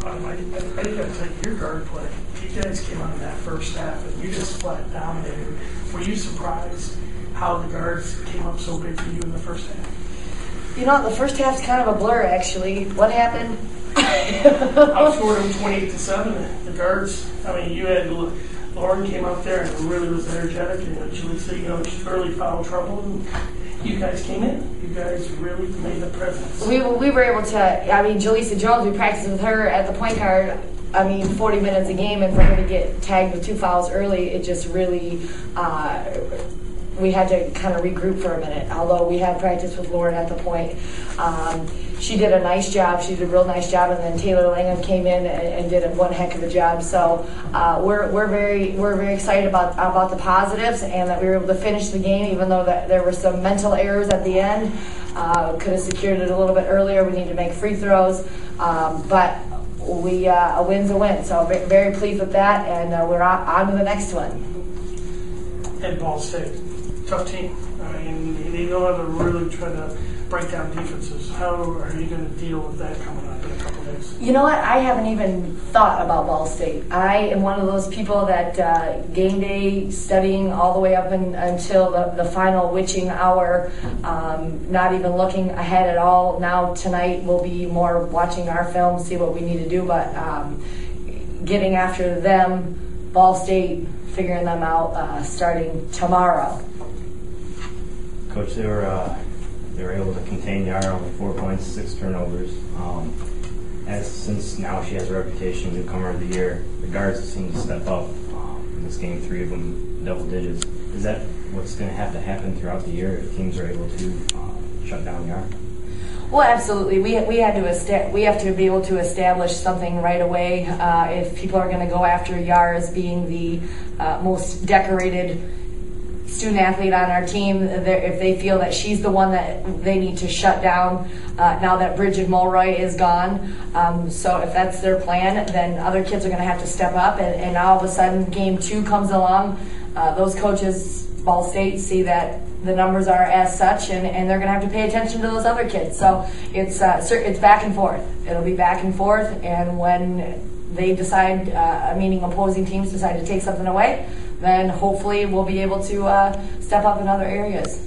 I got to take your guard play. You guys came on in that first half, and you just flat dominated. Were you surprised how the guards came up so big for you in the first half? You know, the first half's kind of a blur, actually. What happened? Outscored them 28-7. The guards. I mean, you had Lauren came out there and really was energetic, and Julissa, early foul trouble. And you guys came in. You guys really made a presence. We were able to. I mean, Julissa Jones. We practiced with her at the point guard. 40 minutes a game, and for her to get tagged with 2 fouls early, it just really. We had to kind of regroup for a minute. Although we had practice with Lauren at the point, she did a nice job. She did a real nice job, and then Taylor Langham came in and did one heck of a job. So we're very excited about the positives, and that we were able to finish the game, even though there were some mental errors at the end. Could have secured it a little bit earlier. We need to make free throws, but a win's a win. So very pleased with that, and we're on to the next one. And Ball State. Tough team. I mean, they know how to really try to break down defenses. How are you going to deal with that coming up in a couple of days? You know what? I haven't even thought about Ball State. I am one of those people that game day studying all the way up until the final witching hour, not even looking ahead at all. Now tonight we'll be more watching our film, see what we need to do, but getting after them, Ball State, figuring them out starting tomorrow. Coach, they were able to contain Yara, only 4 points, 6 turnovers. Since now she has a reputation, newcomer of the year, the guards seem to step up in this game, 3 of them double digits. Is that what's going to have to happen throughout the year if teams are able to shut down Yara? Well, absolutely. We have to be able to establish something right away. If people are going to go after Yara as being the most decorated student athlete on our team, if they feel that she's the one that they need to shut down now that Bridget Mulroy is gone. So if that's their plan, then other kids are going to have to step up, and all of a sudden game 2 comes along. Those coaches, Ball State, see that the numbers are as such, and they're going to have to pay attention to those other kids. So it's back and forth. It'll be back and forth, and when they decide, meaning opposing teams decide to take something away, then hopefully we'll be able to step up in other areas.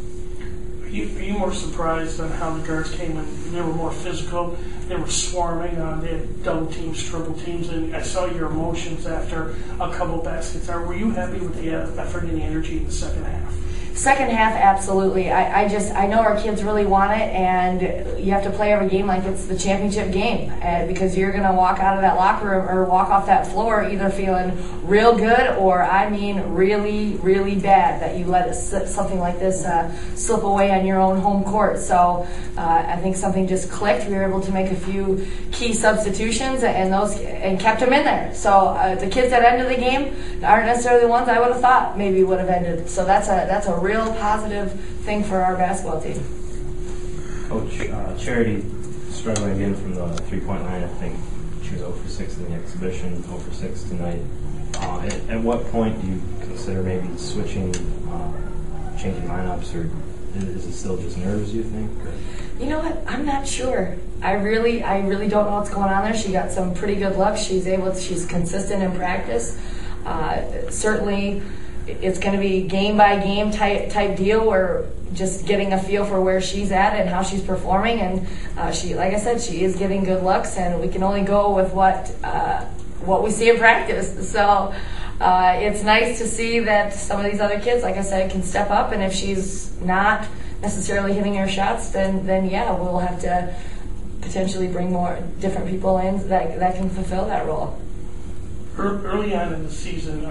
Are you more surprised on how the guards came in? They were more physical. They were swarming. They had double teams, triple teams, and I saw your emotions after a couple baskets. Were you happy with the effort and the energy in the second half? Second half, absolutely. I know our kids really want it, and you have to play every game like it's the championship game, because you're going to walk out of that locker room or walk off that floor either feeling real good or, really, really bad that you let something like this slip away on your own home court. So I think something just clicked. We were able to make a few key substitutions and kept them in there. So the kids that ended the game aren't necessarily the ones I would have thought maybe would have ended. So that's a real positive thing for our basketball team. Coach, Charity struggling again from the three-point line. I think she was 0 for 6 in the exhibition, 0 for 6 tonight. At what point do you consider maybe switching, changing lineups, or is it still just nerves, you think? Or? You know what? I'm not sure. I really don't know what's going on there. She got some pretty good luck. She's consistent in practice. Certainly, it's going to be game by game type deal. We're just getting a feel for where she's at and how she's performing, and she, like I said, she is getting good looks, and we can only go with what we see in practice. So it's nice to see that some of these other kids, like I said, can step up, and if she's not necessarily hitting her shots, then yeah, we'll have to potentially bring more different people in that can fulfill that role. Early on in the season,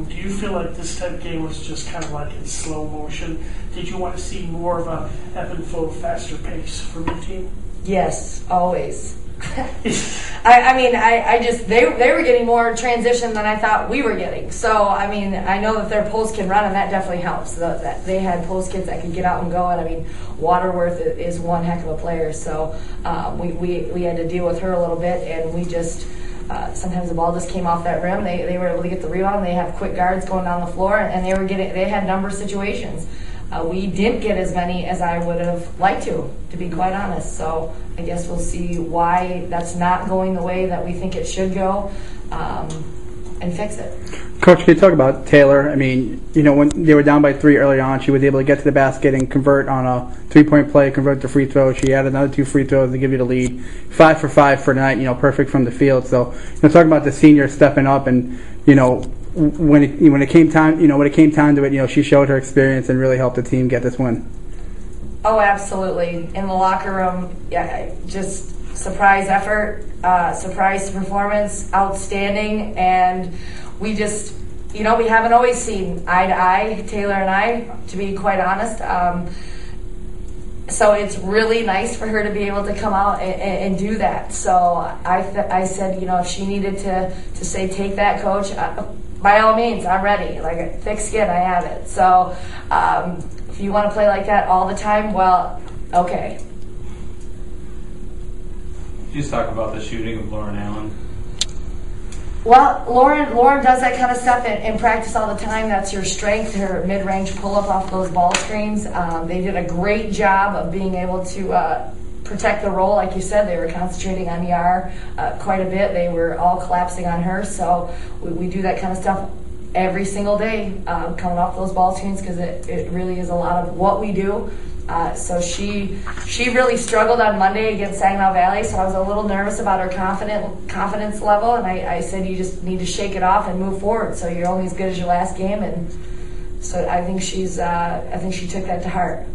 do you feel like this type of game was just kind of like in slow motion? Did you want to see more of a ebb and flow, faster pace from your team? Yes, always. They were getting more transition than I thought we were getting. So, I know that their post can run, and that definitely helps. That they had post kids that could get out and go, and Waterworth is one heck of a player. So we had to deal with her a little bit, and we just sometimes the ball just came off that rim. They were able to get the rebound. They have quick guards going down the floor, and they had number situations. We didn't get as many as I would have liked to be quite honest. So I guess we'll see why that's not going the way that we think it should go, and fix it. Coach, can you talk about Taylor? I mean, when they were down by 3 early on, she was able to get to the basket and convert on a 3-point play, convert to free throw. She had another 2 free throws to give you the lead. 5 for 5 for tonight, perfect from the field. So, talking about the senior stepping up and, when it came time to it, she showed her experience and really helped the team get this win. Oh, absolutely. In the locker room, yeah, just surprise effort, surprise performance, outstanding, and we just, we haven't always seen eye to eye, Taylor and I, to be quite honest. So it's really nice for her to be able to come out and do that. So I said, if she needed to say, take that, coach, by all means, I'm ready. Like, thick skin, I have it. So if you want to play like that all the time, well, okay. You just talk about the shooting of Lauren Allen. Well, Lauren does that kind of stuff in practice all the time. That's her strength, her mid-range pull-up off those ball screens. They did a great job of being able to protect the roll. Like you said, they were concentrating on Yar quite a bit. They were all collapsing on her. So we do that kind of stuff every single day, coming off those ball screens, because it really is a lot of what we do. So she really struggled on Monday against Saginaw Valley, so I was a little nervous about her confidence level, and I said you just need to shake it off and move forward. So you're only as good as your last game, and so I think she took that to heart.